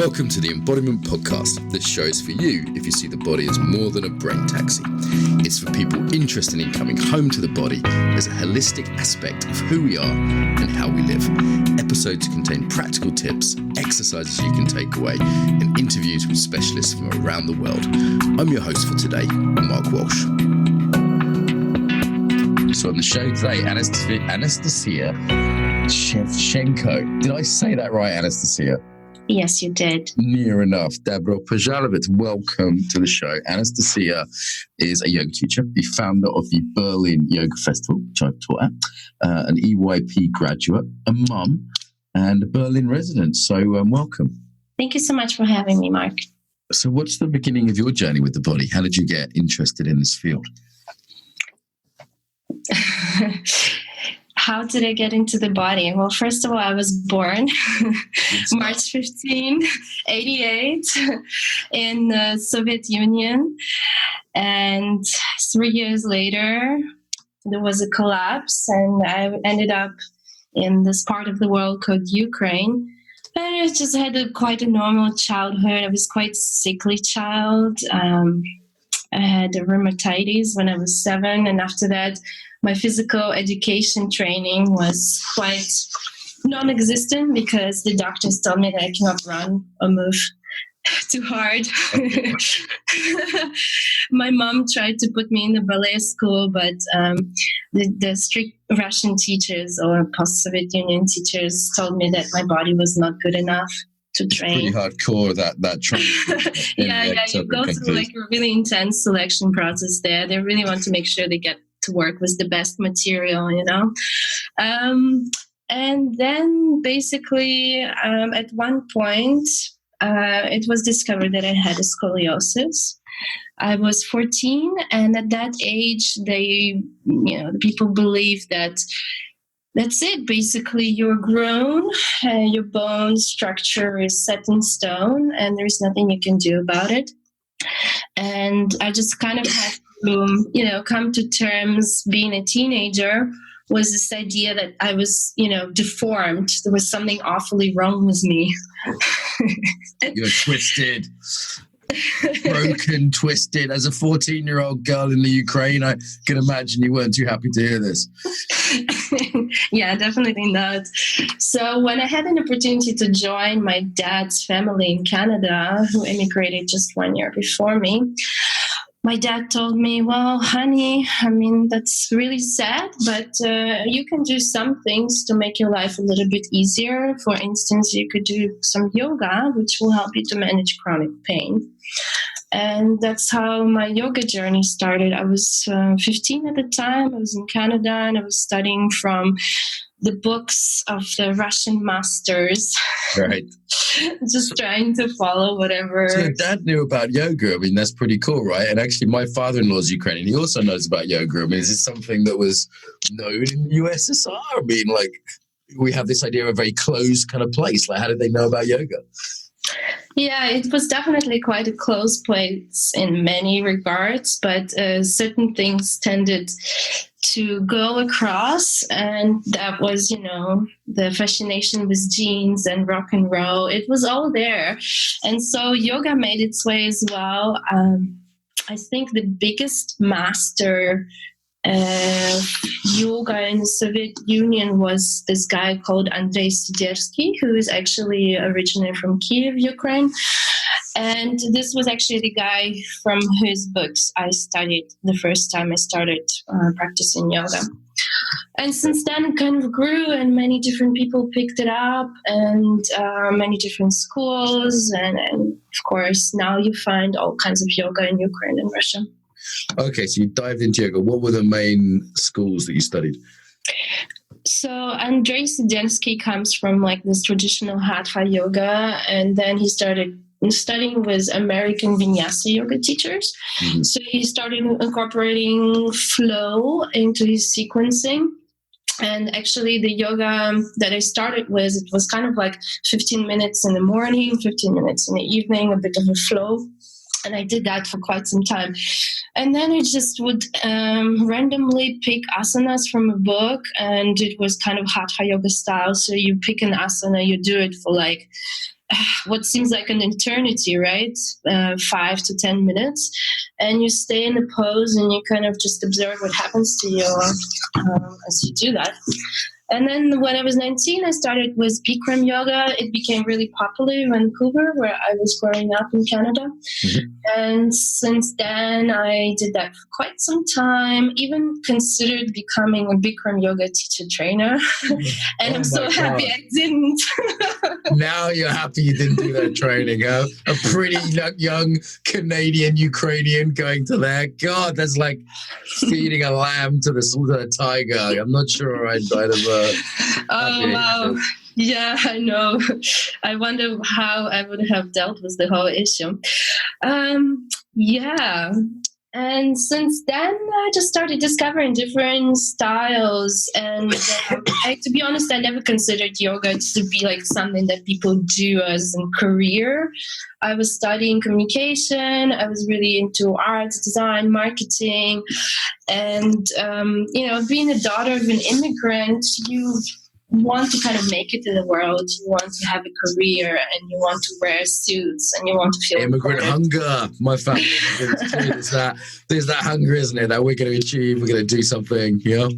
Welcome to the Embodiment Podcast. This show is for you if you see the body as more than a brain taxi. It's for people interested in coming home to the body as a holistic aspect of who we are and how we live. Episodes contain practical tips, exercises you can take away, and interviews with specialists from around the world. I'm your host for today, Mark Walsh. So on the show today, Anastasia Shevchenko. Did I say that right, Anastasia? Yes, you did. Near enough. Dobro požalovat. Welcome to the show. Anastasia is a yoga teacher, the founder of the Berlin Yoga Festival, which I've taught at, an EYP graduate, a mum, and a Berlin resident. So welcome. Thank you so much for having me, Mark. So what's the beginning of your journey with the body? How did you get interested in this field? How did I get into the body? Well, first of all, I was born March 15, 88 in the Soviet Union. And 3 years later, there was a collapse and I ended up in this part of the world called Ukraine. And I just had quite a normal childhood. I was quite sickly child. I had rheumatitis when I was 7. And after that, my physical education training was quite non-existent because the doctors told me that I cannot run or move too hard. My mom tried to put me in the ballet school, but the strict Russian teachers or post-Soviet Union teachers told me that my body was not good enough to train. It's pretty hardcore, that training. Yeah, you go through like a really intense selection process there. They really want to make sure they get to work with the best material, you know. And then basically at one point it was discovered that I had a scoliosis. I was 14, and at that age the people believe that that's it. Basically, you're grown, your bone structure is set in stone, and there's nothing you can do about it. And I just kind of had to, come to terms being a teenager was this idea that I was, deformed. There was something awfully wrong with me. You're twisted. Broken, twisted. As a 14-year-old girl in the Ukraine, I can imagine you weren't too happy to hear this. Yeah, definitely not. So when I had an opportunity to join my dad's family in Canada, who immigrated just 1 year before me, my dad told me, well, honey, that's really sad, but you can do some things to make your life a little bit easier. For instance, you could do some yoga, which will help you to manage chronic pain. And that's how my yoga journey started. I was 15 at the time. I was in Canada, and I was studying from the books of the Russian masters. Right. Just trying to follow whatever. So your dad knew about yoga. That's pretty cool, right? And actually, my father-in-law's Ukrainian. He also knows about yoga. Is this something that was known in the USSR? We have this idea of a very closed kind of place. How did they know about yoga? Yeah, it was definitely quite a close place in many regards, but certain things tended to go across, and that was, the fascination with jeans and rock and roll. It was all there. And so yoga made its way as well. I think the biggest master yoga in the Soviet Union was this guy called Andrei Sidersky, who is actually originally from Kiev, Ukraine. And this was actually the guy from whose books I studied the first time I started practicing yoga. And since then it kind of grew, and many different people picked it up, and many different schools. And of course, now you find all kinds of yoga in Ukraine and Russia. Okay, so you dived into yoga. What were the main schools that you studied? So Andrei Sidersky comes from this traditional hatha yoga, and then he started studying with American vinyasa yoga teachers. Mm-hmm. So he started incorporating flow into his sequencing. And actually the yoga that I started with, it was kind of 15 minutes in the morning, 15 minutes in the evening, a bit of a flow. And I did that for quite some time. And then I just would randomly pick asanas from a book, and it was kind of hatha yoga style. So you pick an asana, you do it for what seems like an eternity, right? 5 to 10 minutes. And you stay in the pose and you kind of just observe what happens to you as you do that. And then when I was 19, I started with Bikram yoga. It became really popular in Vancouver, where I was growing up in Canada. Mm-hmm. And since then, I did that for quite some time, even considered becoming a Bikram yoga teacher trainer. And I'm so happy I didn't. Now you're happy you didn't do that training, huh? A pretty young Canadian Ukrainian going to there. God, that's like feeding a lamb to the tiger. I'm not sure I'd have... Oh, wow. Yeah, I know. I wonder how I would have dealt with the whole issue. Yeah. And since then, I just started discovering different styles. And to be honest, I never considered yoga to be like something that people do as a career. I was studying communication. I was really into arts, design, marketing. And, being a daughter of an immigrant, you want to kind of make it in the world. You want to have a career and you want to wear suits and you want to feel immigrant important. Hunger. My family, there's that hunger, isn't it? That we're going to achieve, we're going to do something, you know?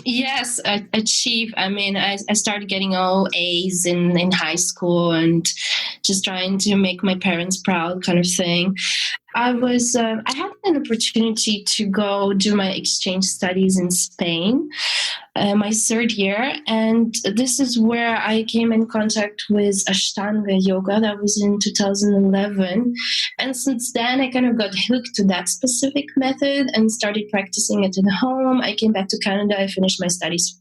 Yes, achieve. I mean, I started getting all A's in high school and just trying to make my parents proud kind of thing. I had an opportunity to go do my exchange studies in Spain, my third year. And this is where I came in contact with Ashtanga yoga. That was in 2011. And since then, I kind of got hooked to that specific method and started practicing it at home. I came back to Canada. I finished my studies.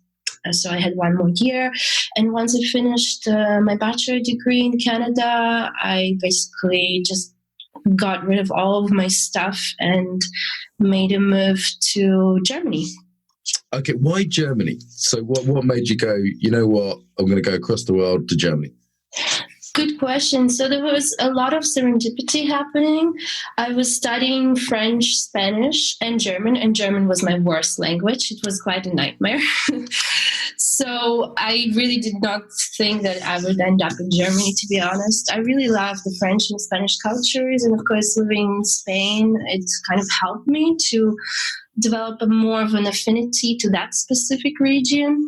So I had one more year. And once I finished my bachelor degree in Canada, I basically just got rid of all of my stuff and made a move to Germany. Okay, why Germany? So what made you go, you know what, I'm going to go across the world to Germany? Good question. So there was a lot of serendipity happening. I was studying French, Spanish, and German was my worst language. It was quite a nightmare. So I really did not think that I would end up in Germany, to be honest. I really love the French and Spanish cultures. And of course, living in Spain, it kind of helped me to develop more of an affinity to that specific region.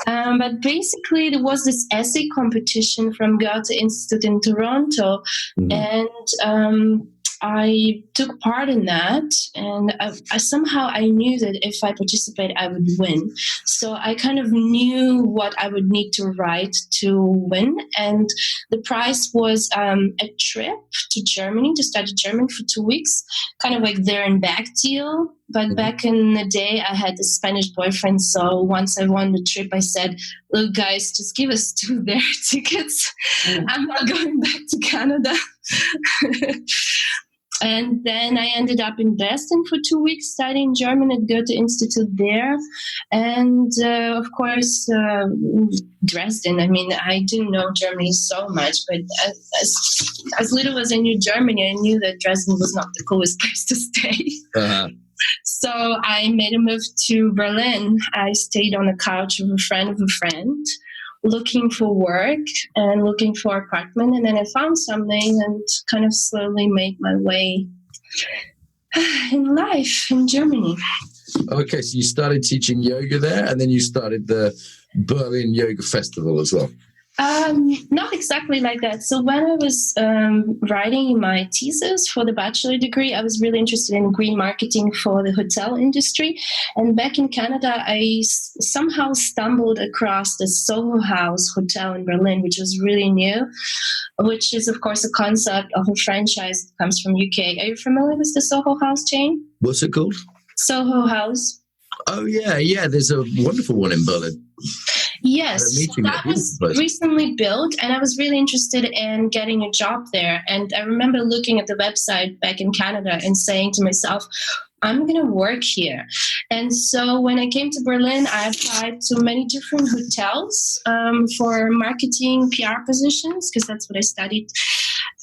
But basically, there was this essay competition from Goethe Institute in Toronto. Mm-hmm. And I took part in that, and I somehow knew that if I participated, I would win. So I kind of knew what I would need to write to win, and the prize was a trip to Germany to study German for 2 weeks, kind of like there and back deal. But back in the day, I had a Spanish boyfriend, so once I won the trip, I said, look, guys, just give us 2 there tickets. I'm not going back to Canada. And then I ended up in Dresden for 2 weeks studying German at Goethe Institute there. And of course, Dresden, I mean, I didn't know Germany so much, but as little as I knew Germany, I knew that Dresden was not the coolest place to stay. Uh-huh. So I made a move to Berlin. I stayed on the couch of a friend, looking for work and looking for apartment. And then I found something and kind of slowly made my way in life in Germany. Okay, so you started teaching yoga there, and then you started the Berlin Yoga Festival as well. Not exactly like that. So when I was writing my thesis for the bachelor degree, I was really interested in green marketing for the hotel industry. And back in Canada, I somehow stumbled across the Soho House Hotel in Berlin, which was really new, which is, of course, a concept of a franchise that comes from UK. Are you familiar with the Soho House chain? What's it called? Soho House. Oh, yeah. There's a wonderful one in Berlin. Yes, that was recently built, and I was really interested in getting a job there. And I remember looking at the website back in Canada and saying to myself, I'm going to work here. And so when I came to Berlin, I applied to many different hotels for marketing, PR positions, because that's what I studied.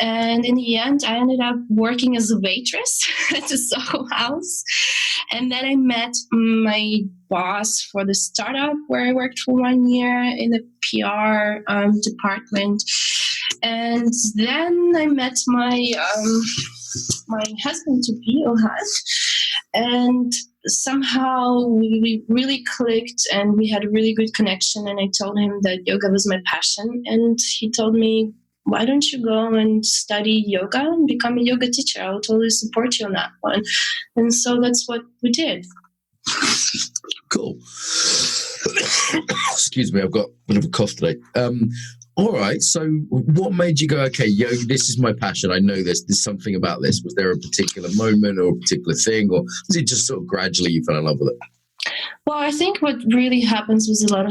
And in the end, I ended up working as a waitress at the Soho House. And then I met my boss for the startup where I worked for 1 year in the PR department. And then I met my husband to be, Ohad, and somehow we really clicked and we had a really good connection. And I told him that yoga was my passion, and he told me, why don't you go and study yoga and become a yoga teacher? I'll totally support you on that one. And so that's what we did. Cool. Excuse me, I've got a bit of a cough today. All right, so what made you go, okay, yoga, this is my passion, I know there's something about this? Was there a particular moment or a particular thing, or was it just sort of gradually you fell in love with it? Well, I think what really happens with a lot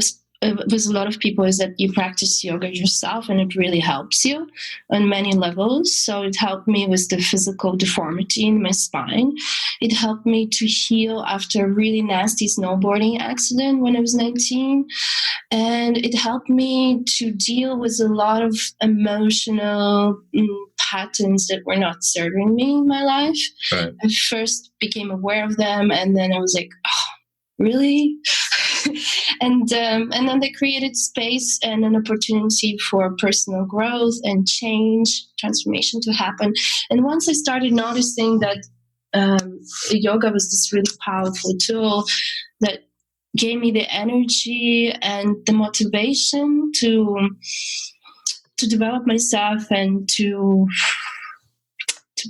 of people is that you practice yoga yourself, and it really helps you on many levels. So it helped me with the physical deformity in my spine. It helped me to heal after a really nasty snowboarding accident when I was 19. And it helped me to deal with a lot of emotional patterns that were not serving me in my life. Right. I first became aware of them, and then I was like, oh, really? And then they created space and an opportunity for personal growth and change, transformation to happen. And once I started noticing that yoga was this really powerful tool that gave me the energy and the motivation to develop myself and to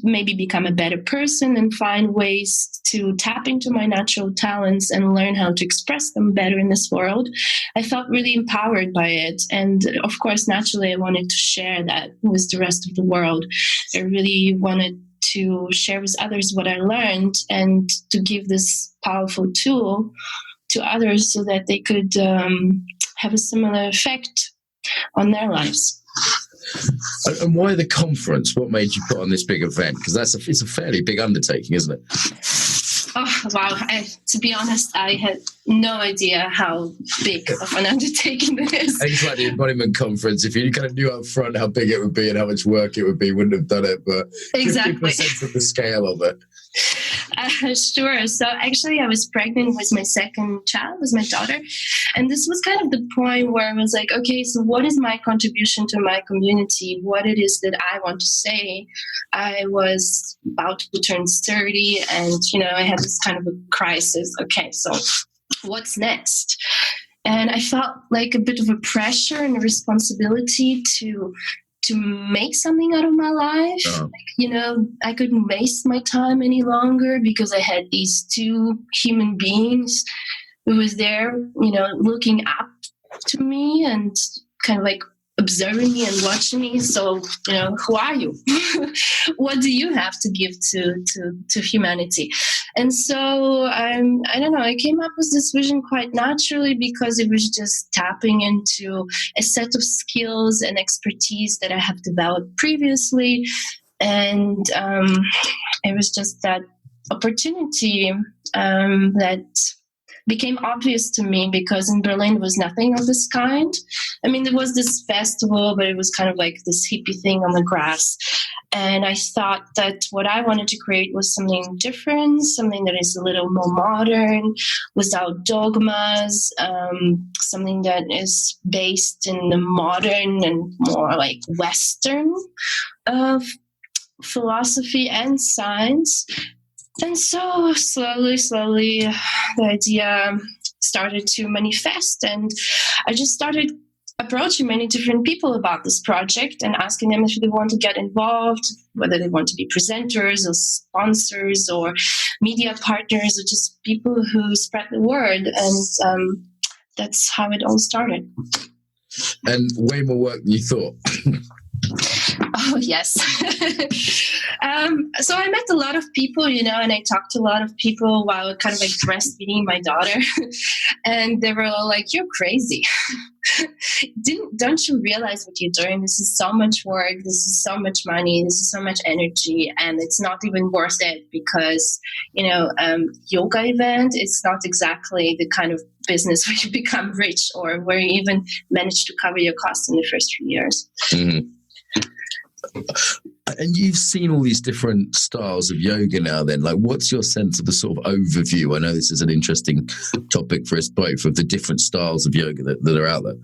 maybe become a better person and find ways to tap into my natural talents and learn how to express them better in this world, I felt really empowered by it. And of course, naturally, I wanted to share that with the rest of the world. I really wanted to share with others what I learned and to give this powerful tool to others so that they could have a similar effect on their lives. And why the conference? What made you put on this big event? Because it's a fairly big undertaking, isn't it? Oh, wow. To be honest, I had no idea how big of an undertaking it is. It's like the Embodiment Conference. If you kind of knew up front how big it would be and how much work it would be, you wouldn't have done it. But exactly. Give people a sense of the scale of it. Sure. So actually, I was pregnant with my second child, with my daughter. And this was kind of the point where I was like, okay, so what is my contribution to my community? What it is that I want to say? I was about to turn 30 and, I had this kind of a crisis. Okay, so what's next? And I felt like a bit of a pressure and a responsibility to make something out of my life. Oh. I couldn't waste my time any longer because I had these two human beings who was there, looking up to me and kind of like observing me and watching me. So, who are you? What do you have to give to humanity? And so, I don't know, I came up with this vision quite naturally because it was just tapping into a set of skills and expertise that I have developed previously. And it was just that opportunity that became obvious to me because in Berlin there was nothing of this kind. I mean, there was this festival, but it was kind of like this hippie thing on the grass. And I thought that what I wanted to create was something different, something that is a little more modern, without dogmas, something that is based in the modern and more like Western philosophy and science. And so slowly, the idea started to manifest, and I just started approaching many different people about this project and asking them if they want to get involved, whether they want to be presenters or sponsors or media partners or just people who spread the word. And that's how it all started. And way more work than you thought. Oh, yes. So I met a lot of people, and I talked to a lot of people while kind of like breastfeeding my daughter. And they were all like, you're crazy. Don't you realize what you're doing? This is so much work. This is so much money. This is so much energy. And it's not even worth it because, yoga event, it's not exactly the kind of business where you become rich or where you even manage to cover your costs in the first few years. Mm-hmm. And you've seen all these different styles of yoga now then. Like, what's your sense of the sort of overview? I know this is an interesting topic for us both, of the different styles of yoga that are out there.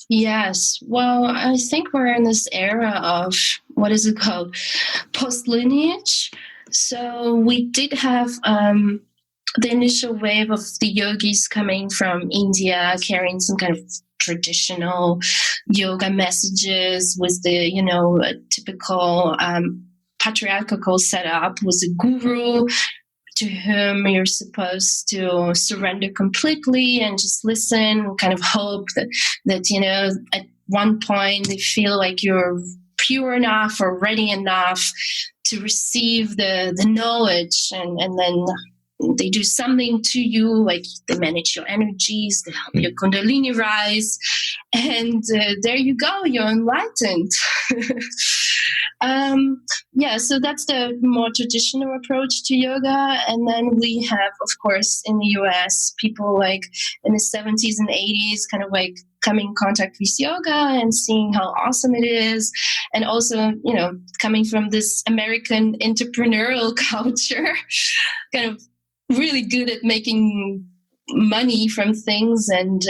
Yes. Well, I think we're in this era of, what is it called? Post-lineage. So we did have the initial wave of the yogis coming from India, carrying some kind of traditional yoga messages with the, typical patriarchal setup, with a guru to whom you're supposed to surrender completely and just listen, kind of hope that at one point they feel like you're pure enough or ready enough to receive the knowledge, and then they do something to you, like they manage your energies, they help your kundalini rise, and there you go, you're enlightened. So that's the more traditional approach to yoga. And then we have, of course, in the US, people like in the 70s and 80s kind of like coming in contact with yoga and seeing how awesome it is. And also, coming from this American entrepreneurial culture, kind of really good at making money from things and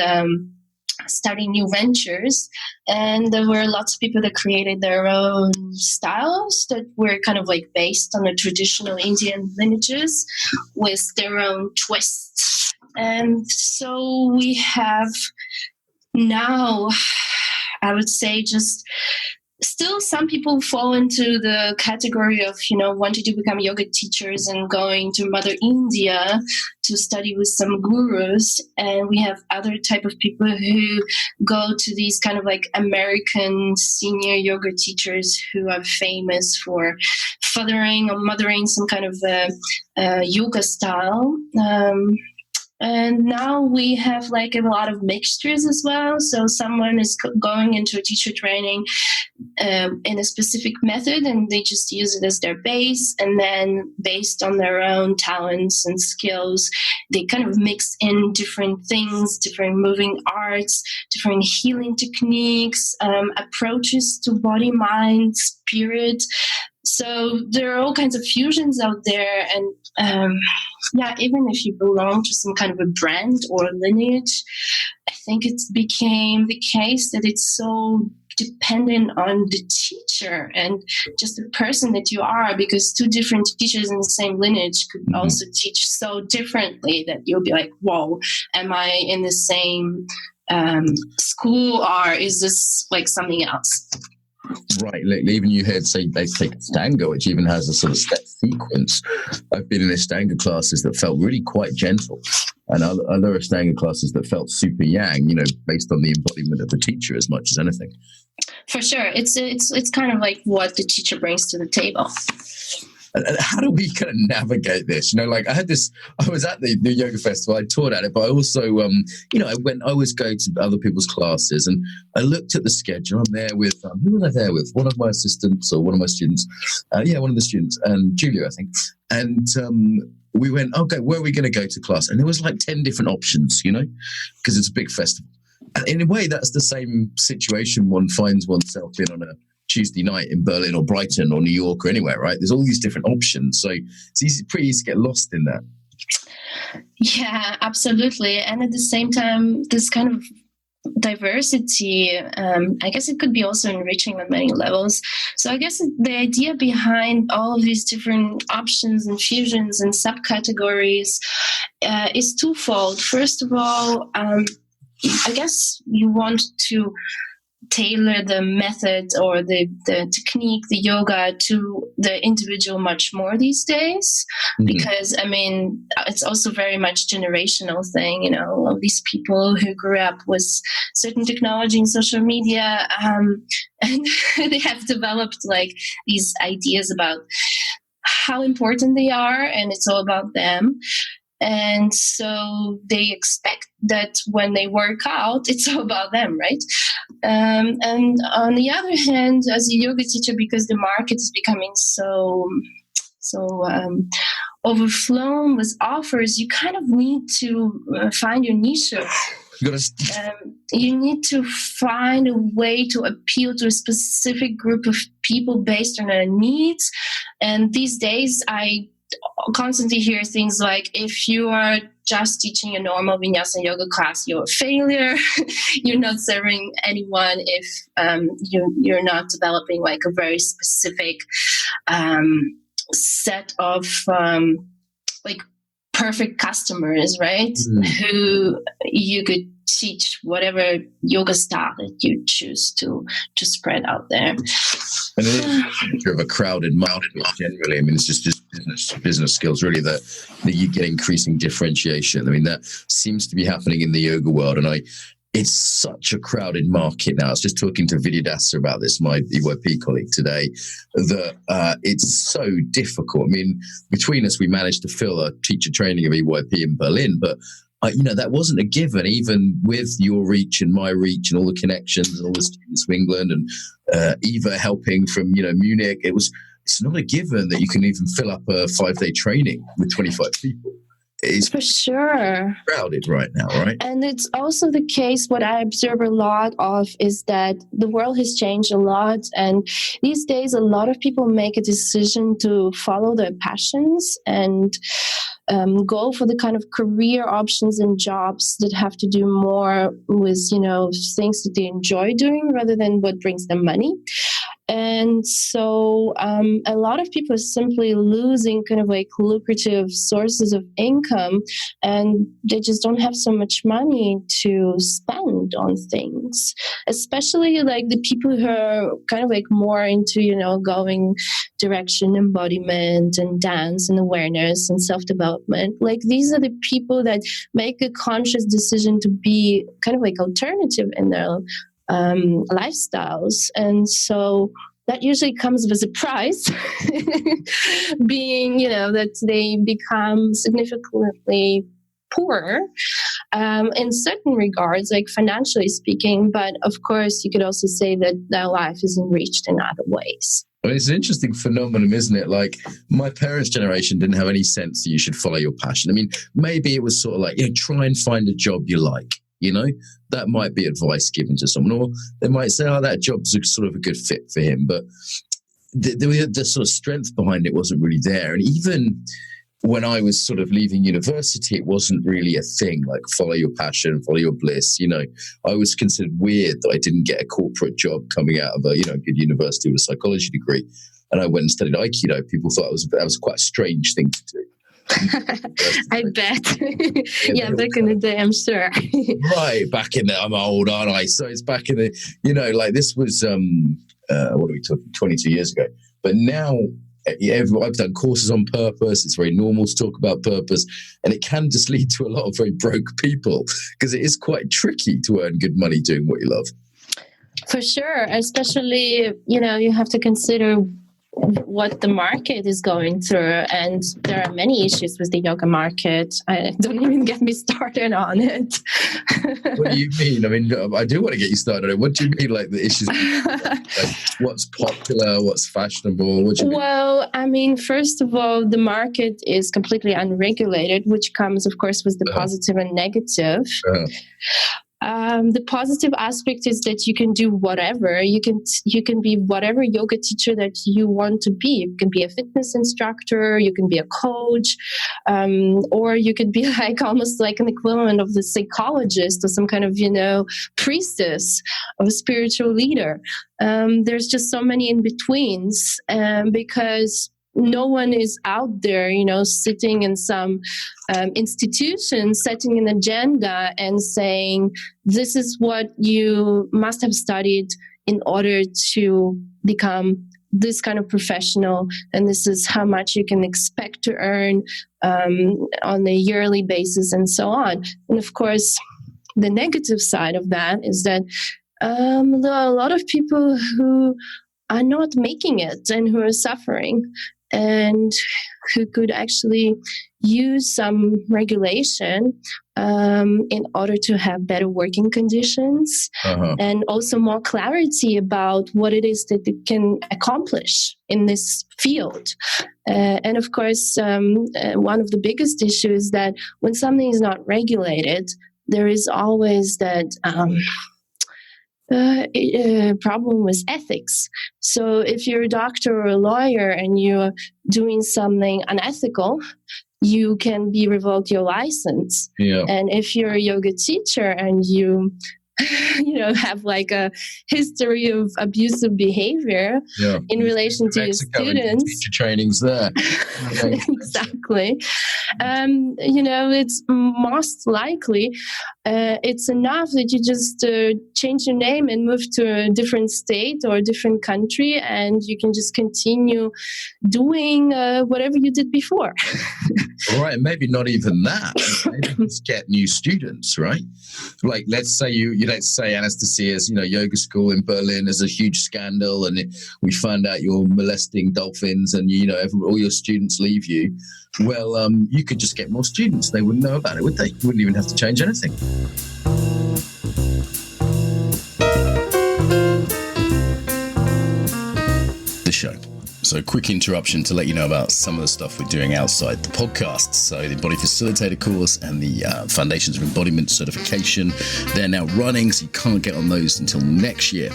starting new ventures. And there were lots of people that created their own styles that were kind of like based on the traditional Indian lineages with their own twists. And so we have now, I would say, just still some people fall into the category of, wanting to become yoga teachers and going to Mother India to study with some gurus. And we have other type of people who go to these kind of like American senior yoga teachers who are famous for fathering or mothering some kind of yoga style. And now we have like a lot of mixtures as well. So someone is going into a teacher training in a specific method, and they just use it as their base. And then based on their own talents and skills, they kind of mix in different things, different moving arts, different healing techniques, approaches to body, mind, spirit. So there are all kinds of fusions out there. And even if you belong to some kind of a brand or lineage, I think it's became the case that it's so dependent on the teacher and just the person that you are, because two different teachers in the same lineage could also teach so differently that you'll be like, whoa, am I in the same school, or is this like something else? Right, even you heard say they take Ashtanga, which even has a sort of step sequence. I've been in Ashtanga classes that felt really quite gentle, and other Ashtanga classes that felt super yang, based on the embodiment of the teacher as much as anything. For sure, it's kind of like what the teacher brings to the table. And how do we kind of navigate this? I was at the yoga festival, I taught at it, but I also, I always go to other people's classes, and I looked at the schedule. I'm there with, who was I there with? One of my assistants or one of my students. One of the students, and Julia, I think. And we went, okay, where are we going to go to class? And there was like 10 different options, because it's a big festival. And in a way, that's the same situation one finds oneself in on a Tuesday night in Berlin or Brighton or New York or anywhere, right? There's all these different options. So it's pretty easy to get lost in that. Yeah, absolutely. And at the same time, this kind of diversity, I guess it could be also enriching on many levels. So I guess the idea behind all of these different options and fusions and subcategories is twofold. First of all, I guess you want to tailor the method or the technique, the yoga, to the individual much more these days, because it's also very much generational thing. All these people who grew up with certain technology and social media, and they have developed like these ideas about how important they are, and it's all about them. And so they expect that when they work out, it's all about them, right? And on the other hand, as a yoga teacher, because the market is becoming so overflown with offers, you kind of need to find your niche. You need to find a way to appeal to a specific group of people based on their needs. And these days, constantly hear things like, if you are just teaching a normal vinyasa yoga class, you're a failure. You're not serving anyone if you're not developing like a very specific set of like perfect customers, right? Who you could teach whatever yoga style that you choose to spread out there. And it is of a crowded market generally. I mean, it's just business skills really that you get increasing differentiation. I mean, that seems to be happening in the yoga world, and it's such a crowded market now. I was just talking to Vidyadasa about this, my EYP colleague today, that it's so difficult. I mean, between us, we managed to fill a teacher training of EYP in Berlin, but that wasn't a given, even with your reach and my reach and all the connections and all the students from England and Eva helping from, Munich. It's not a given that you can even fill up a 5-day training with 25 people. It's for sure crowded right now, right? And it's also the case, what I observe a lot of is that the world has changed a lot, and these days a lot of people make a decision to follow their passions and go for the kind of career options and jobs that have to do more with, things that they enjoy doing rather than what brings them money. And so a lot of people are simply losing kind of like lucrative sources of income, and they just don't have so much money to spend on things, especially like the people who are kind of like more into, going direction, embodiment and dance and awareness and self-development. Like these are the people that make a conscious decision to be kind of like alternative in their lifestyles. And so that usually comes with a price, being, that they become significantly poorer in certain regards, like financially speaking. But of course, you could also say that their life is enriched in other ways. Well, it's an interesting phenomenon, isn't it? Like my parents' generation didn't have any sense that you should follow your passion. I mean, maybe it was sort of like, try and find a job you like. That might be advice given to someone, or they might say, that job's sort of a good fit for him. But the sort of strength behind it wasn't really there. And even when I was sort of leaving university, it wasn't really a thing, like follow your passion, follow your bliss. I was considered weird that I didn't get a corporate job coming out of a, good university with a psychology degree. And I went and studied aikido. People thought that was quite a strange thing to do. I bet. Yeah, back in the day, I'm sure. Right, back in the, I'm old, aren't I? So it's back in the, like this was, what are we talking, 22 years ago. But now I've done courses on purpose. It's very normal to talk about purpose. And it can just lead to a lot of very broke people because it is quite tricky to earn good money doing what you love. For sure. Especially, you have to consider what the market is going through, and there are many issues with the yoga market. Don't even get me started on it. What do you mean? I mean, I do want to get you started on it. What do you mean, like the issues? Like, what's popular? What's fashionable? What do you mean? Well, I mean, first of all, the market is completely unregulated, which comes, of course, with the positive and negative. The positive aspect is that you can do whatever. You can be whatever yoga teacher that you want to be. You can be a fitness instructor, you can be a coach, or you could be like almost like an equivalent of the psychologist or some kind of, priestess of a spiritual leader. There's just so many in-betweens because no one is out there, sitting in some institution, setting an agenda and saying, this is what you must have studied in order to become this kind of professional, and this is how much you can expect to earn on a yearly basis, and so on. And of course, the negative side of that is that there are a lot of people who are not making it and who are suffering, and who could actually use some regulation in order to have better working conditions and also more clarity about what it is that they can accomplish in this field. And of course, one of the biggest issues is that when something is not regulated, there is always that problem with ethics. So if you're a doctor or a lawyer and you're doing something unethical, you can be revoked your license. Yeah. And if you're a yoga teacher and you have like a history of abusive behavior in relation to Mexico your students. Teacher trainings there. Exactly. It's most likely it's enough that you just change your name and move to a different state or a different country, and you can just continue doing whatever you did before. Right, maybe not even that. Maybe just get new students, right? Like, let's say let's say Anastasia's, yoga school in Berlin is a huge scandal, and we find out you're molesting dolphins, and all your students leave you. Well, you could just get more students. They wouldn't know about it, would they? You wouldn't even have to change anything. The show. So quick interruption to let you know about some of the stuff we're doing outside the podcast. So the Embodied Facilitator Course and the Foundations of Embodiment certification, they're now running, so you can't get on those until next year.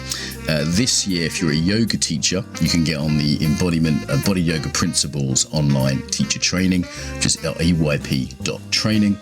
This year, if you're a yoga teacher, you can get on the Embodied Yoga Principles online teacher training, which is EYP.training.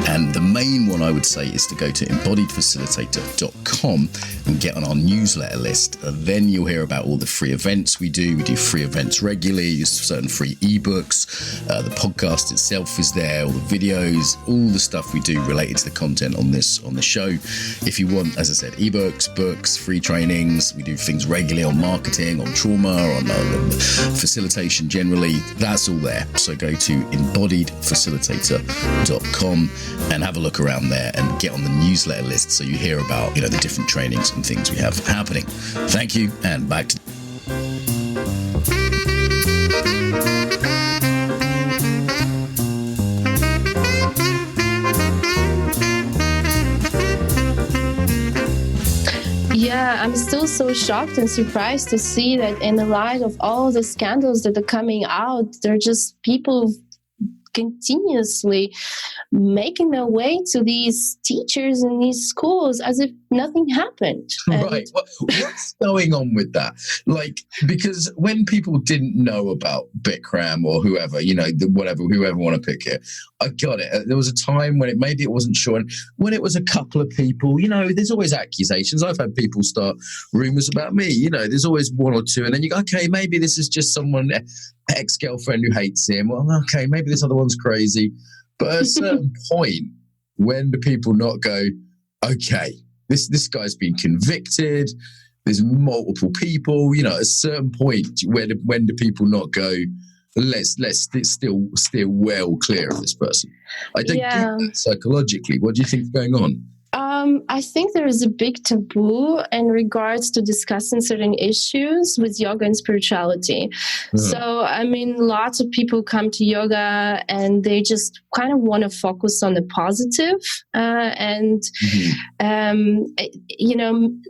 And the main one I would say is to go to embodiedfacilitator.com and get on our newsletter list. Then you'll hear about all the free events we do. We do free events regularly, certain free ebooks. The podcast itself is there, all the videos, all the stuff we do related to the content on the show. If you want, as I said, ebooks, books, free trainings, we do things regularly on marketing, on trauma, on facilitation generally. That's all there. So go to embodiedfacilitator.com and have a look around there and get on the newsletter list so you hear about the different trainings and things we have happening. Thank you, and back to Yeah, I'm still so shocked and surprised to see that in the light of all the scandals that are coming out, there are just people continuously making their way to these teachers in these schools as if nothing happened. Right. What's going on with that? Like, because when people didn't know about Bikram or whoever, whoever want to pick it, I got it. There was a time when maybe it wasn't sure. And when it was a couple of people, there's always accusations. I've had people start rumors about me. There's always one or two. And then you go, okay, maybe this is just someone, ex-girlfriend who hates him. Well, okay, maybe this other one's crazy. But at a certain point, when do people not go, okay, this guy's been convicted, there's multiple people, at a certain point, when do people not go, let's still steer well clear of this person? I don't get that psychologically. What do you think is going on? I think there is a big taboo in regards to discussing certain issues with yoga and spirituality. So, lots of people come to yoga and they just kind of want to focus on the positive. A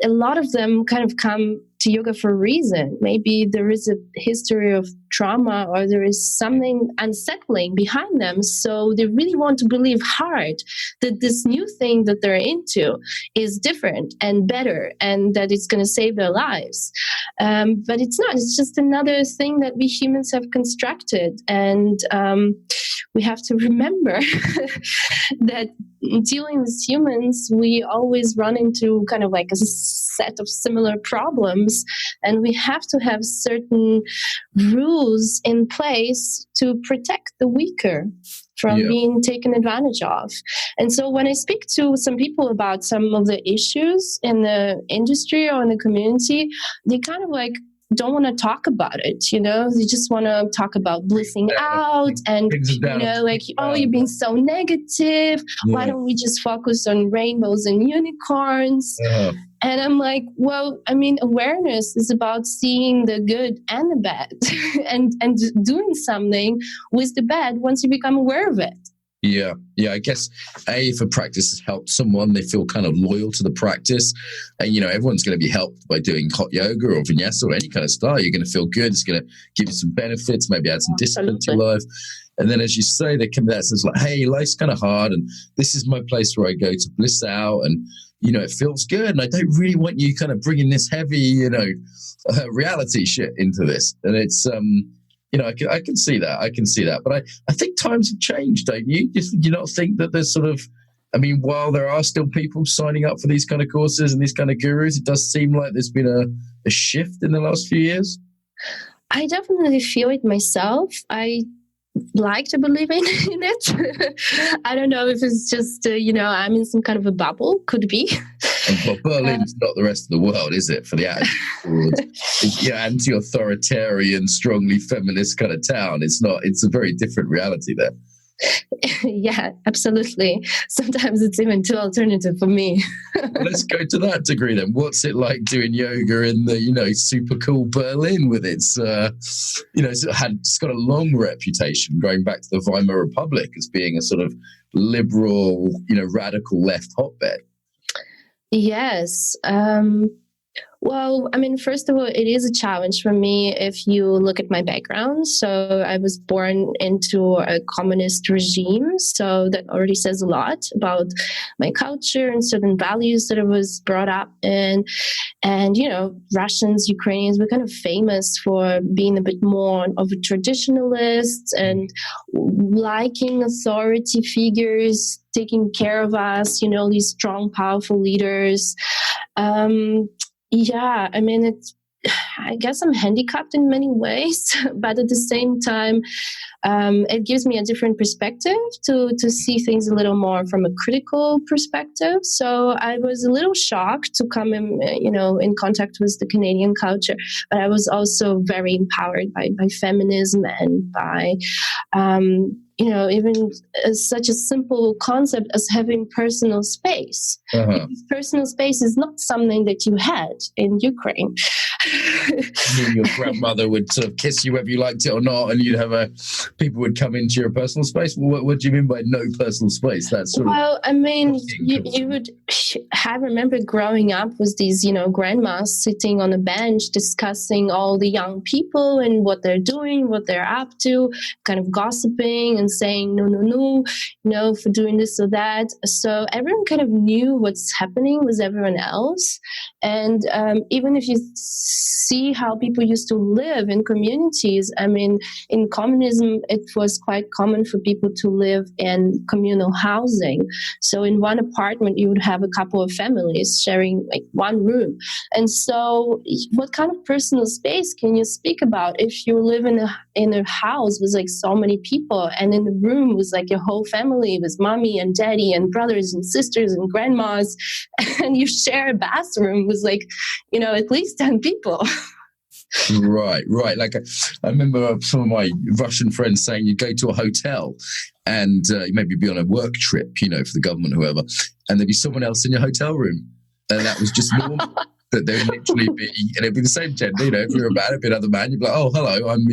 lot of them kind of come to yoga for a reason. Maybe there is a history of trauma or there is something unsettling behind them. So they really want to believe hard that this new thing that they're into is different and better and that it's going to save their lives. But it's not. It's just another thing that we humans have constructed. And we have to remember that dealing with humans, we always run into kind of like a set of similar problems, and we have to have certain rules in place to protect the weaker from being taken advantage of. And so when I speak to some people about some of the issues in the industry or in the community, they kind of like don't want to talk about it, they just want to talk about blissing out and, you're being so negative. Why don't we just focus on rainbows and unicorns? And I'm like, awareness is about seeing the good and the bad and doing something with the bad once you become aware of it. Yeah. I guess, if a practice has helped someone, they feel kind of loyal to the practice. And, everyone's going to be helped by doing hot yoga or vinyasa or any kind of style. You're going to feel good. It's going to give you some benefits, maybe add some discipline to your life. And then, as you say, they come to that sense like, hey, life's kind of hard and this is my place where I go to bliss out. And, it feels good, and I don't really want you kind of bringing this heavy, reality shit into this. And it's, I can see that. I can see that. But I think times have changed, don't you? Do you not think that there's sort of, while there are still people signing up for these kind of courses and these kind of gurus, it does seem like there's been a shift in the last few years? I definitely feel it myself. I like to believe in it. I don't know if it's just, I'm in some kind of a bubble. Could be. Well, Berlin's not the rest of the world, is it? For the attitude, anti-authoritarian, strongly feminist kind of town. It's a very different reality there. Yeah, absolutely. Sometimes it's even too alternative for me. Well, let's go to that degree then. What's it like doing yoga in the, super cool Berlin with its, it's got a long reputation going back to the Weimar Republic as being a sort of liberal, radical left hotbed? Yes. Well, first of all, it is a challenge for me if you look at my background. So I was born into a communist regime. So that already says a lot about my culture and certain values that I was brought up in. And, Russians, Ukrainians, we're kind of famous for being a bit more of a traditionalist and liking authority figures, taking care of us, these strong, powerful leaders. Yeah, I guess I'm handicapped in many ways, but at the same time, it gives me a different perspective to see things a little more from a critical perspective. So I was a little shocked to come in contact with the Canadian culture, but I was also very empowered by feminism and by even such a simple concept as having personal space. Uh-huh. Personal space is not something that you had in Ukraine. Your grandmother would sort of kiss you whether you liked it or not, and you'd have people would come into your personal space. What do you mean by no personal space? That's sort of. You would. I remember growing up with these, grandmas sitting on a bench discussing all the young people and what they're doing, what they're up to, kind of gossiping and saying no, for doing this or that. So everyone kind of knew what's happening with everyone else, and even if you see how people used to live in communities. In communism, it was quite common for people to live in communal housing. So in one apartment, you would have a couple of families sharing like one room. And so what kind of personal space can you speak about if you live in a house with like so many people, and in the room with like your whole family with mommy and daddy and brothers and sisters and grandmas, and you share a bathroom with like, at least 10 people. Right. Like I remember some of my Russian friends saying you go to a hotel and maybe be on a work trip, for the government, whoever, and there'd be someone else in your hotel room, and that was just normal. That there would literally be, and it'd be the same gender. If you're a man, it'd be another man. You'd be like, "Oh, hello, I'm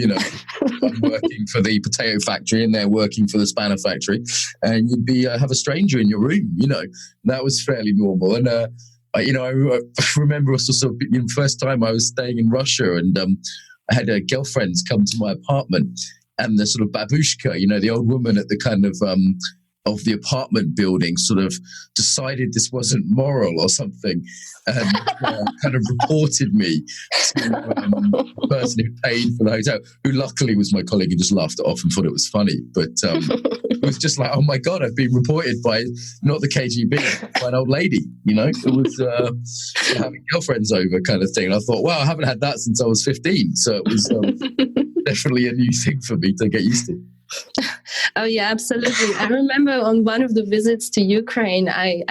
working for the potato factory, and they're working for the spanner factory," and you'd be have a stranger in your room. That was fairly normal. And I remember also sort of, first time I was staying in Russia, and I had girlfriends come to my apartment, and the sort of babushka, the old woman at the kind of the apartment building sort of decided this wasn't moral or something, and kind of reported me to the person who paid for the hotel, who luckily was my colleague and just laughed it off and thought it was funny. But it was just like, oh my God, I've been reported by not the KGB, by an old lady, It was having girlfriends over kind of thing. And I thought, wow, I haven't had that since I was 15. So it was definitely a new thing for me to get used to. Oh yeah, absolutely. I remember on one of the visits to Ukraine, I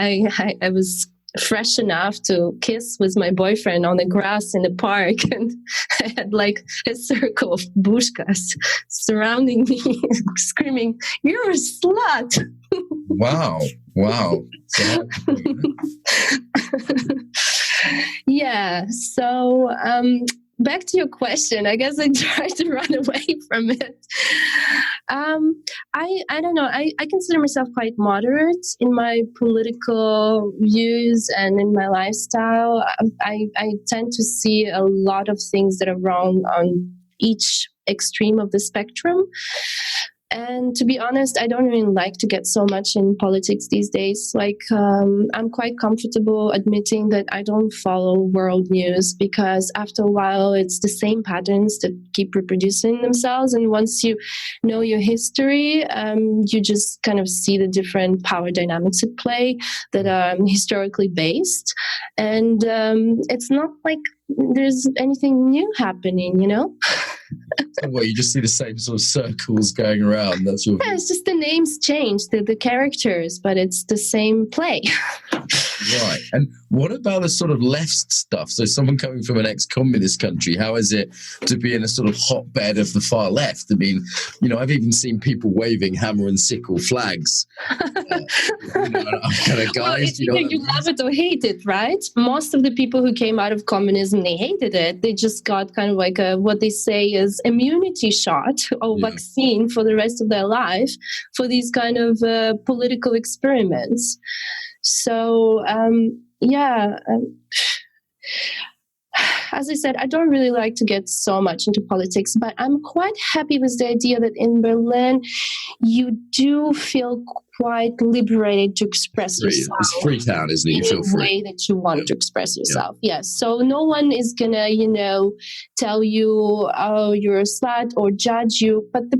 was fresh enough to kiss with my boyfriend on the grass in the park, and I had like a circle of bushkas surrounding me, screaming, "You're a slut!" Wow. Yeah. So. Back to your question, I guess I tried to run away from it. I don't know. I consider myself quite moderate in my political views and in my lifestyle. I tend to see a lot of things that are wrong on each extreme of the spectrum. And to be honest, I don't even like to get so much in politics these days. Like, I'm quite comfortable admitting that I don't follow world news, because after a while, it's the same patterns that keep reproducing themselves. And once you know your history, you just kind of see the different power dynamics at play that are historically based. And it's not like there's anything new happening, you know? Well, you just see the same sort of circles going around. That's your it's just the names change, the characters, but it's the same play. Right. And what about the sort of left stuff? So someone coming from an ex-communist country, how is it to be in a sort of hotbed of the far left? I mean, I've even seen people waving hammer and sickle flags. Kind of guys. Well, it's either you love it or hate it, right? Most of the people who came out of communism, they hated it. They just got kind of like what they say is immunity shot or vaccine for the rest of their life for these kind of political experiments. So, as I said, I don't really like to get so much into politics, but I'm quite happy with the idea that in Berlin, you do feel quite liberated to express yourself. It's free town, isn't it? You feel free. In the way that you want to express yourself. Yes. So no one is going to, tell you, oh, you're a slut or judge you. But the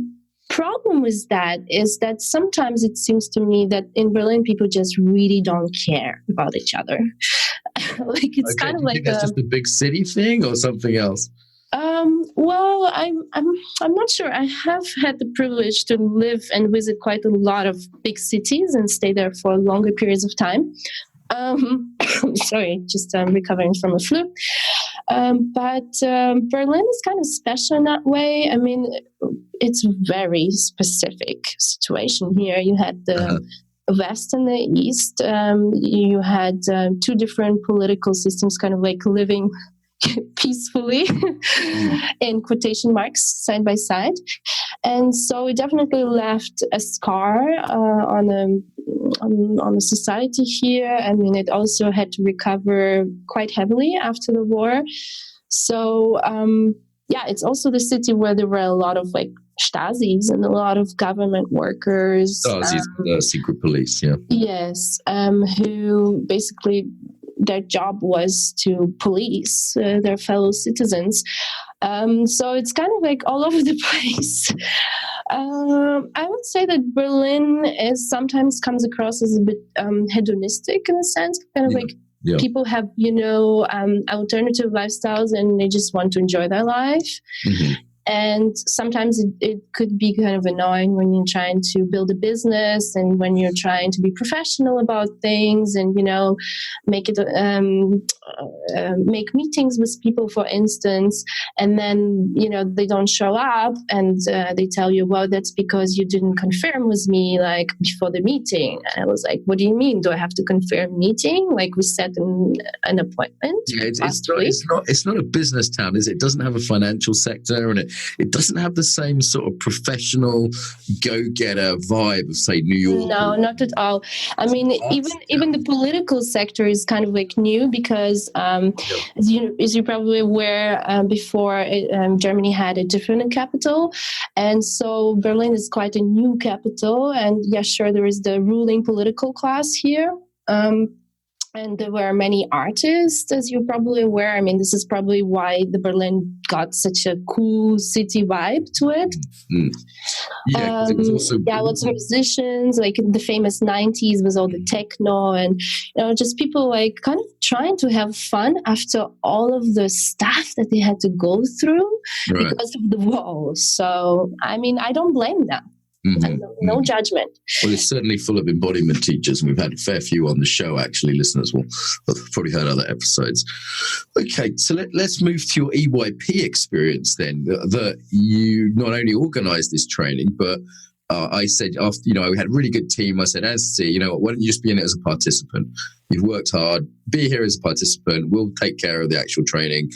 problem with that is that sometimes it seems to me that in Berlin, people just really don't care about each other. Like it's kind of like that's just a big city thing or something else. Well, I'm not sure. I have had the privilege to live and visit quite a lot of big cities and stay there for longer periods of time. Sorry, just recovering from a flu. But Berlin is kind of special in that way. I mean, it's a very specific situation here. You had the West and the East. You had two different political systems kind of like living peacefully in quotation marks side by side. And so it definitely left a scar on the society here. I mean, it also had to recover quite heavily after the war. So, it's also the city where there were a lot of like Stasis and a lot of government workers. Stasis, secret police, yeah. Yes, who basically their job was to police their fellow citizens. So it's kind of like all over the place. I would say that Berlin sometimes comes across as a bit hedonistic in a sense, kind of like people have, alternative lifestyles and they just want to enjoy their life. Mm-hmm. And sometimes it could be kind of annoying when you're trying to build a business and when you're trying to be professional about things and, make meetings with people, for instance, and then, they don't show up and they tell you, well, that's because you didn't confirm with me like before the meeting. And I was like, what do you mean? Do I have to confirm meeting? Like we set an appointment? Yeah, it's not a business town, is it? It doesn't have a financial sector and it doesn't have the same sort of professional go-getter vibe of, say, New York. No, not at all. I mean, even the political sector is kind of like new because, as you're probably aware, before Germany had a different capital. And so Berlin is quite a new capital. And yeah, sure, there is the ruling political class here. And there were many artists, as you're probably aware. I mean, this is probably why the Berlin got such a cool city vibe to it. Mm. Yeah, it was also lots of musicians, like in the famous 90s with all the techno and, just people like kind of trying to have fun after all of the stuff that they had to go through because of the wall. So, I mean, I don't blame them. Mm-hmm. No judgment. Well, it's certainly full of embodiment teachers, and we've had a fair few on the show, actually. Listeners will have probably heard other episodes. Okay, so let's move to your EYP experience then. That you not only organised this training, but I said after we had a really good team. I said, Anastasia, why don't you just be in it as a participant? You've worked hard. Be here as a participant. We'll take care of the actual training.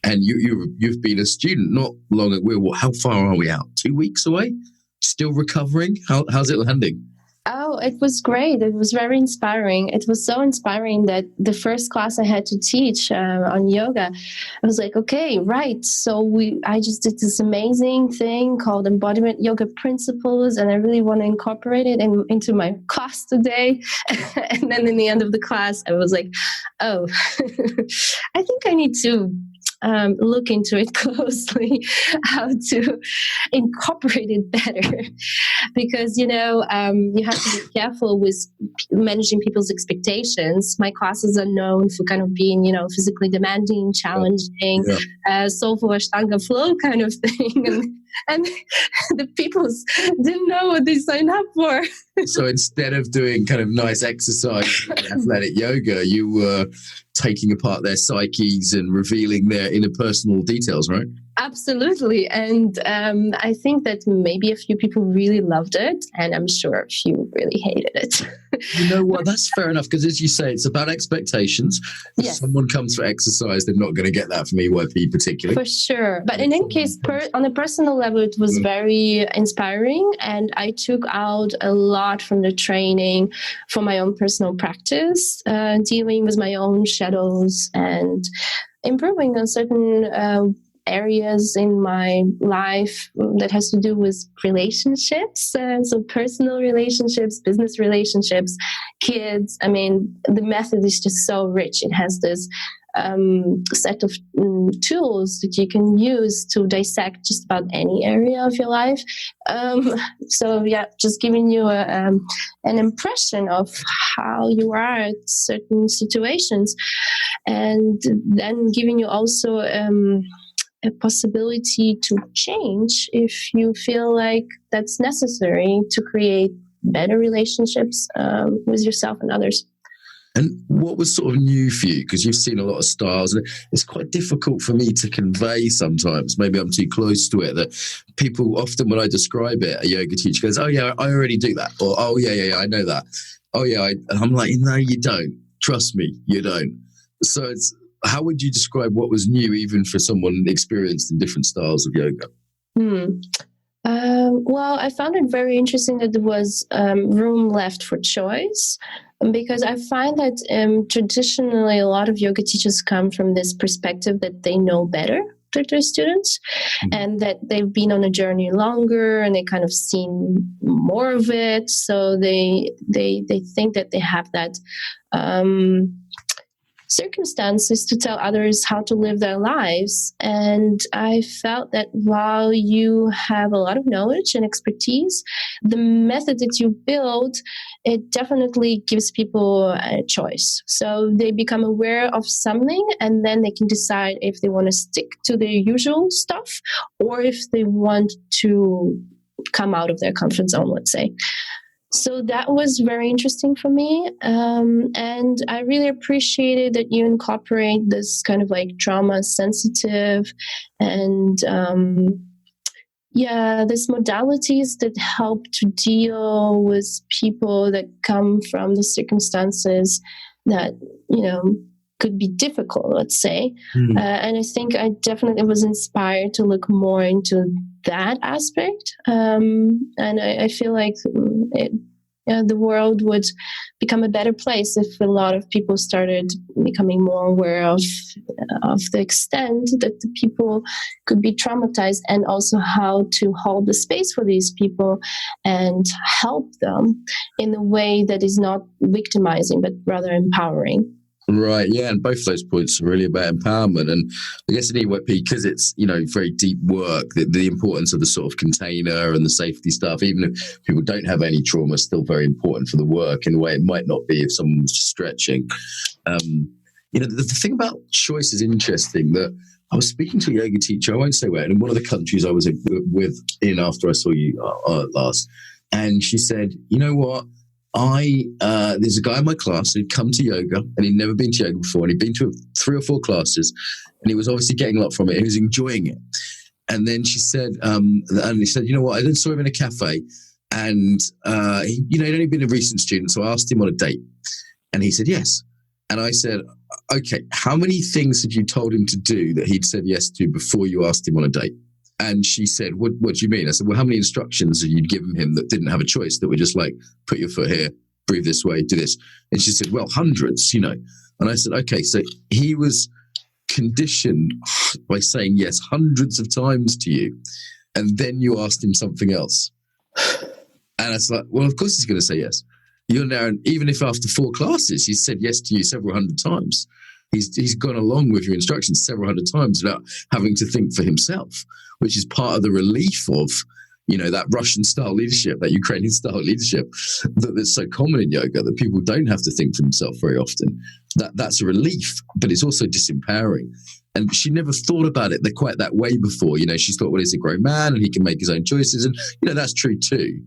And you've been a student not long. How far are we out? 2 weeks away? Still recovering? How's it landing? Oh, it was great. It was very inspiring. It was so inspiring that the first class I had to teach on yoga, I was like, okay, right. So I just did this amazing thing called Embodiment Yoga Principles, and I really want to incorporate it into my class today. And then in the end of the class, I was like, oh, I think I need to look into it closely, how to incorporate it better, because you have to be careful with managing people's expectations. My classes are known for kind of being physically demanding, challenging, soulful Ashtanga flow kind of thing, and the people didn't know what they signed up for. So instead of doing kind of nice exercise, athletic yoga, you were taking apart their psyches and revealing their interpersonal details, right? Absolutely. And I think that maybe a few people really loved it, and I'm sure a few really hated it. You know what? That's fair enough, because as you say, it's about expectations. If someone comes for exercise, they're not going to get that from EYP particularly. For sure. But in any case, on a personal level, it was very inspiring, and I took out a lot from the training for my own personal practice, dealing with my own shadows and improving on certain areas in my life that has to do with relationships, so personal relationships, business relationships, kids. I mean, the method is just so rich. It has this set of tools that you can use to dissect just about any area of your life. So just giving you an impression of how you are at certain situations, and then giving you also a possibility to change if you feel like that's necessary to create better relationships with yourself and others. And what was sort of new for you? Because you've seen a lot of styles, and it's quite difficult for me to convey sometimes. Maybe I'm too close to it, that people often, when I describe it, a yoga teacher goes, oh yeah, I already do that. Or, oh yeah, I know that. Oh yeah, and I'm like, no, you don't. Trust me, you don't. So how would you describe what was new, even for someone experienced in different styles of yoga? Well, I found it very interesting that there was room left for choice, because I find that traditionally a lot of yoga teachers come from this perspective that they know better than their students, and that they've been on a journey longer and they kind of seen more of it. So they think that they have that circumstances to tell others how to live their lives. And I felt that while you have a lot of knowledge and expertise, the method that you build, it definitely gives people a choice. So they become aware of something, and then they can decide if they want to stick to their usual stuff or if they want to come out of their comfort zone, let's say. So that was very interesting for me. And I really appreciated that you incorporate this kind of like trauma sensitive and these modalities that help to deal with people that come from the circumstances that, could be difficult, let's say. And I think I definitely was inspired to look more into that aspect. And I feel like the world would become a better place if a lot of people started becoming more aware of the extent that the people could be traumatized, and also how to hold the space for these people and help them in a way that is not victimizing, but rather empowering. Right, yeah, and both of those points are really about empowerment. And I guess in EYP, because it's, very deep work, the importance of the sort of container and the safety stuff, even if people don't have any trauma, is still very important for the work in a way it might not be if someone was just stretching. The thing about choice is interesting, that I was speaking to a yoga teacher, I won't say where, in one of the countries I was in after I saw you last, and she said, you know what? There's a guy in my class who'd come to yoga and he'd never been to yoga before, and he'd been to 3 or 4 classes, and he was obviously getting a lot from it. He was enjoying it. And then she said, and he said, you know what? I then saw him in a cafe, and he'd only been a recent student, so I asked him on a date, and he said yes. And I said, okay, how many things had you told him to do that he'd said yes to before you asked him on a date? And she said, what do you mean? I said, well, how many instructions had you given him that didn't have a choice, that were just like, put your foot here, breathe this way, do this? And she said, well, hundreds, you know. And I said, okay, so he was conditioned by saying yes hundreds of times to you, and then you asked him something else. And it's like, well, of course he's going to say yes. You're now, even if after 4 classes, he's said yes to you several hundred times. He's gone along with your instructions several hundred times without having to think for himself, which is part of the relief of, you know, that Russian-style leadership, that Ukrainian-style leadership that's so common in yoga, that people don't have to think for themselves very often. That's a relief, but it's also disempowering. And she never thought about it quite that way before. You know, she thought, well, he's a grown man and he can make his own choices. And, you know, that's true too.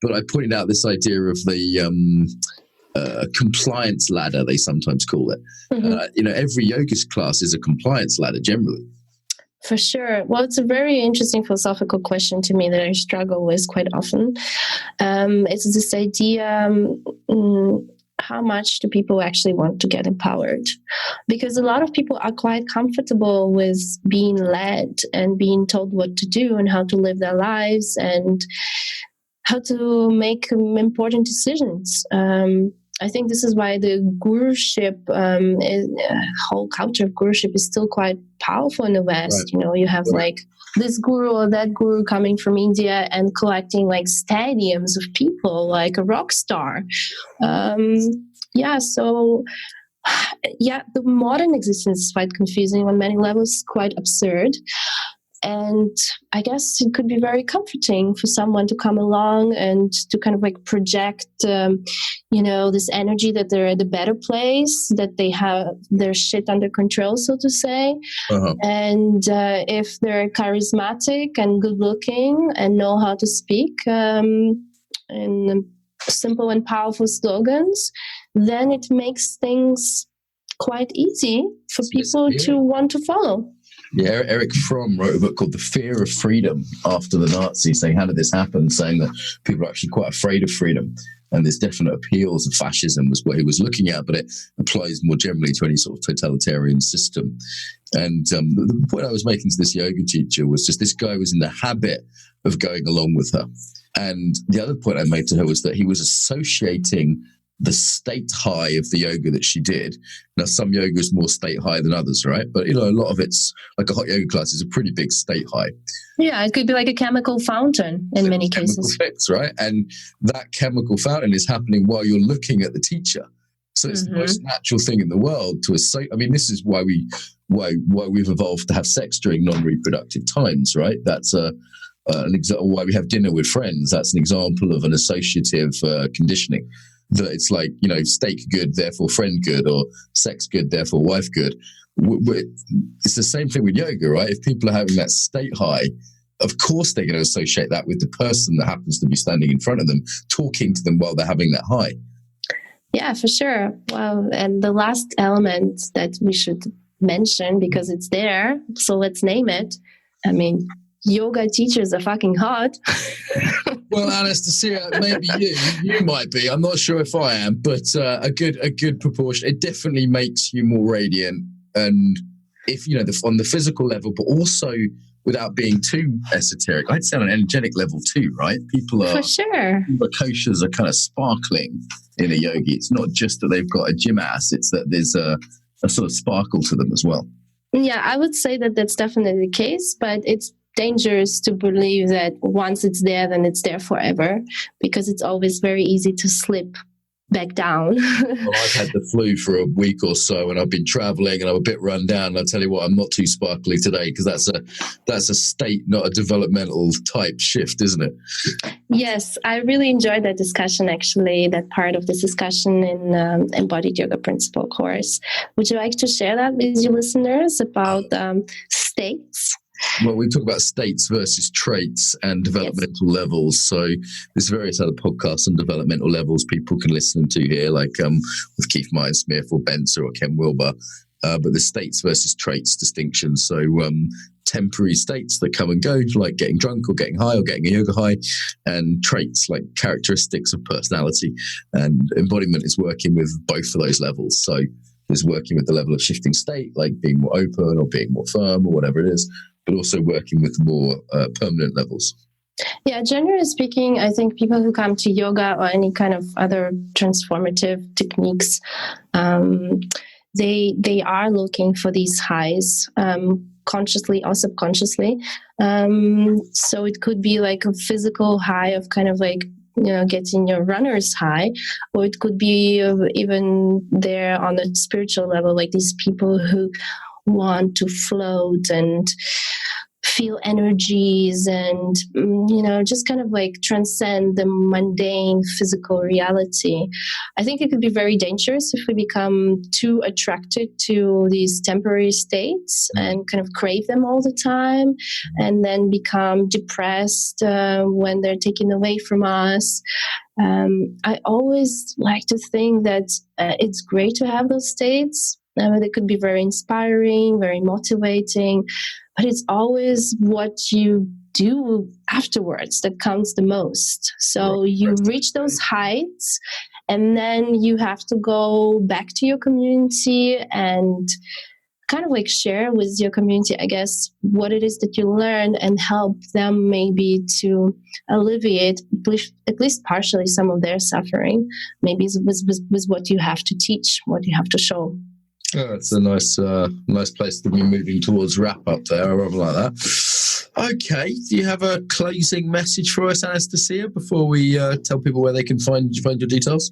But I pointed out this idea of the compliance ladder, they sometimes call it. Mm-hmm. You know, every yoga class is a compliance ladder generally. For sure. Well, it's a very interesting philosophical question to me that I struggle with quite often. It's this idea, how much do people actually want to get empowered? Because a lot of people are quite comfortable with being led and being told what to do and how to live their lives and how to make important decisions. I think this is why the guruship, whole culture of guruship is still quite powerful in the West. Right. You know, you have like this guru or that guru coming from India and collecting like stadiums of people, like a rock star. The modern existence is quite confusing on many levels, quite absurd. And I guess it could be very comforting for someone to come along and to kind of like project, this energy that they're at a better place, that they have their shit under control, so to say. Uh-huh. And if they're charismatic and good looking and know how to speak in simple and powerful slogans, then it makes things quite easy for people to want to follow. Yeah, Eric Fromm wrote a book called The Fear of Freedom after the Nazis, saying, how did this happen? Saying that people are actually quite afraid of freedom. And there's definite appeals of fascism was what he was looking at, but it applies more generally to any sort of totalitarian system. And the point I was making to this yoga teacher was just this guy was in the habit of going along with her. And the other point I made to her was that he was associating the state high of the yoga that she did. Now, some yoga is more state high than others, right? But, a lot of it's like a hot yoga class is a pretty big state high. Yeah, it could be like a chemical fountain in many cases. Fix, right? And that chemical fountain is happening while you're looking at the teacher. So it's the most natural thing in the world to associate. I mean, this is why we've evolved to have sex during non-reproductive times, right? That's an example. Why we have dinner with friends. That's an example of an associative conditioning. That it's like, steak good, therefore friend good, or sex good, therefore wife good. It's the same thing with yoga, right? If people are having that state high, of course they're going to associate that with the person that happens to be standing in front of them, talking to them while they're having that high. Yeah, for sure. Well, and the last element that we should mention, because it's there, so let's name it. I mean, yoga teachers are fucking hot. Well, Anastasia, maybe you might be. I'm not sure if I am, but a good proportion. It definitely makes you more radiant, and if on the physical level, but also without being too esoteric. I'd say on an energetic level too, right? People are for sure. The koshas are kind of sparkling in a yogi. It's not just that they've got a gym ass; it's that there's a sort of sparkle to them as well. Yeah, I would say that that's definitely the case, but it's dangerous to believe that once it's there, then it's there forever, because it's always very easy to slip back down. Well, I've had the flu for a week or so, and I've been traveling, and I'm a bit run down. And I tell you what, I'm not too sparkly today, because that's a state, not a developmental type shift, isn't it? Yes, I really enjoyed that discussion. Actually, that part of this discussion in Embodied Yoga Principle course. Would you like to share that with your listeners about states? Well, we talk about states versus traits and developmental levels. So there's various other podcasts on developmental levels people can listen to here, like with Keith Myers-Smith or Benzer or Ken Wilber. But the states versus traits distinction. So temporary states that come and go, like getting drunk or getting high or getting a yoga high, and traits like characteristics of personality. And embodiment is working with both of those levels. So there's working with the level of shifting state, like being more open or being more firm or whatever it is, but also working with more permanent levels? Yeah, generally speaking, I think people who come to yoga or any kind of other transformative techniques, they are looking for these highs, consciously or subconsciously. So it could be like a physical high of kind of like, getting your runner's high, or it could be even there on a spiritual level, like these people who want to float and feel energies and, just kind of like transcend the mundane physical reality. I think it could be very dangerous if we become too attracted to these temporary states and kind of crave them all the time, and then become depressed when they're taken away from us. I always like to think that it's great to have those states. They could be very inspiring, very motivating, but it's always what you do afterwards that counts the most. So you reach those heights, and then you have to go back to your community and kind of like share with your community, I guess, what it is that you learned, and help them maybe to alleviate at least partially some of their suffering, maybe with what you have to teach, what you have to show. Oh, it's a nice place to be moving towards wrap up there, or rather like that. Okay, do you have a closing message for us, Anastasia, before we tell people where they can find your details?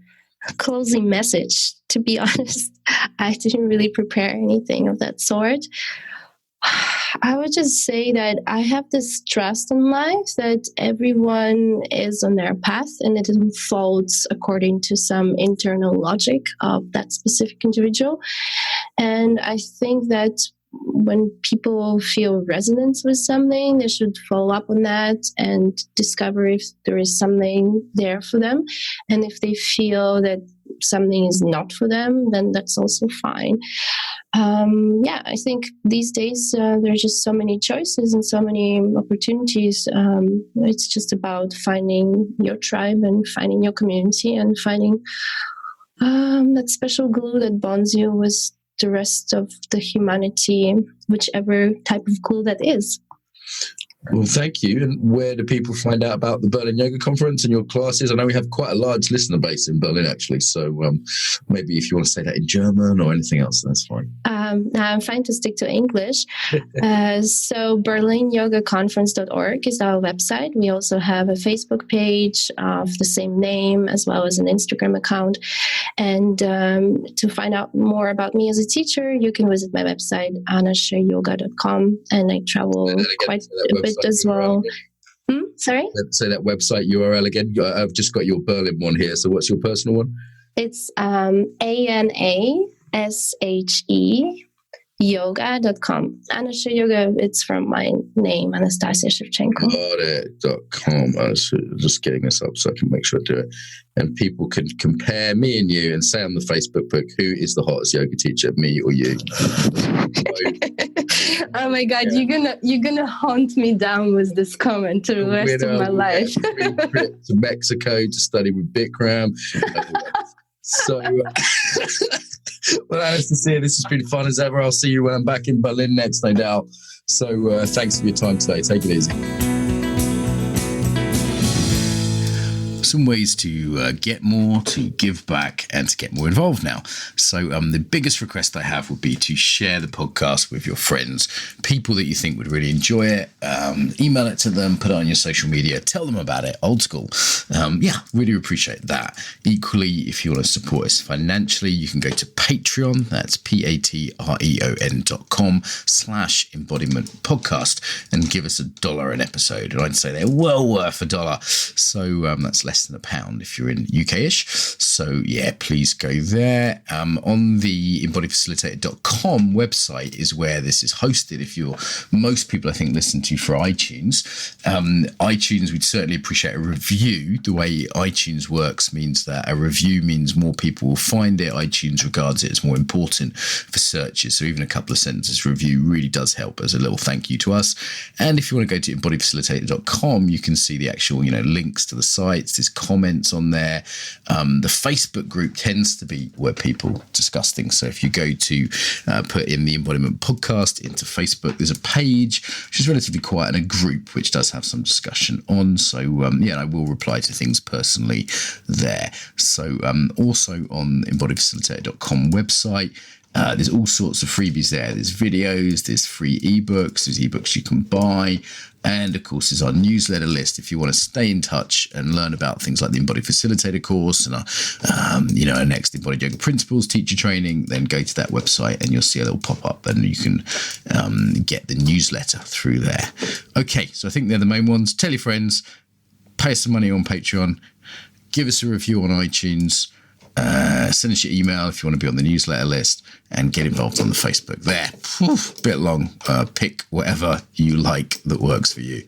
A closing message. To be honest, I didn't really prepare anything of that sort. I would just say that I have this trust in life that everyone is on their path and it unfolds according to some internal logic of that specific individual. And I think that when people feel resonance with something, they should follow up on that and discover if there is something there for them. And if they feel that something is not for them, then that's also fine. I think these days there's just so many choices and so many opportunities. It's just about finding your tribe and finding your community and finding that special glue that bonds you with the rest of the humanity, whichever type of glue that is. Well, thank you. And where do people find out about the Berlin Yoga Conference and your classes? I know we have quite a large listener base in Berlin, actually. So maybe if you want to say that in German or anything else, that's fine. I'm fine to stick to English. So berlinyogaconference.org is our website. We also have a Facebook page of the same name, as well as an Instagram account. And to find out more about me as a teacher, you can visit my website, anashayoga.com. And I travel quite a bit as well. Sorry? Say that website URL again. I've just got your Berlin one here. So what's your personal one? It's ANASHE yoga.com. Anastasia Yoga, it's from my name, Anastasia Shevchenko. Got it.com. I was just getting this up so I can make sure I do it. And people can compare me and you and say on the Facebook book, who is the hottest yoga teacher, me or you? Oh my God, yeah. You're gonna haunt me down with this comment to the rest of my life. Trip to Mexico to study with Bikram. So, well, Anastasia, this has been fun as ever. I'll see you when I'm back in Berlin next, no doubt. So thanks for your time today. Take it easy. Some ways to get more, to give back, and to get more involved now. So the biggest request I have would be to share the podcast with your friends, people that you think would really enjoy it. Email it to them, put it on your social media, tell them about it, old school. Really appreciate that. Equally, if you want to support us financially, you can go to Patreon. That's patreon.com/Embodiment Podcast and give us $1 an episode. And I'd say they're well worth $1. So that's less than £1 if you're in UK-ish. So yeah, please go there. On the embodiedfacilitator.com website is where this is hosted. Most people I think listen to for iTunes. iTunes, we'd certainly appreciate a review. The way iTunes works means that a review means more people will find it. iTunes regards it as more important for searches. So even a couple of sentences review really does help as a little thank you to us. And if you want to go to embodiedfacilitator.com, you can see the actual, links to the sites, this comments on there. The Facebook group tends to be where people discuss things. So if you go to put in the Embodiment Podcast into Facebook, there's a page which is relatively quiet and a group which does have some discussion on. So I will reply to things personally there. So also on embodiedfacilitator.com website, there's all sorts of freebies there. There's videos, there's free ebooks, there's ebooks you can buy. And of course, there's our newsletter list. If you want to stay in touch and learn about things like the Embodied Facilitator Course and our next Embodied Yoga Principles teacher training, then go to that website and you'll see a little pop up and you can get the newsletter through there. Okay, so I think they're the main ones. Tell your friends, pay us some money on Patreon, give us a review on iTunes, send us your email if you want to be on the newsletter list, and get involved on the Facebook. There, bit long. Pick whatever you like that works for you.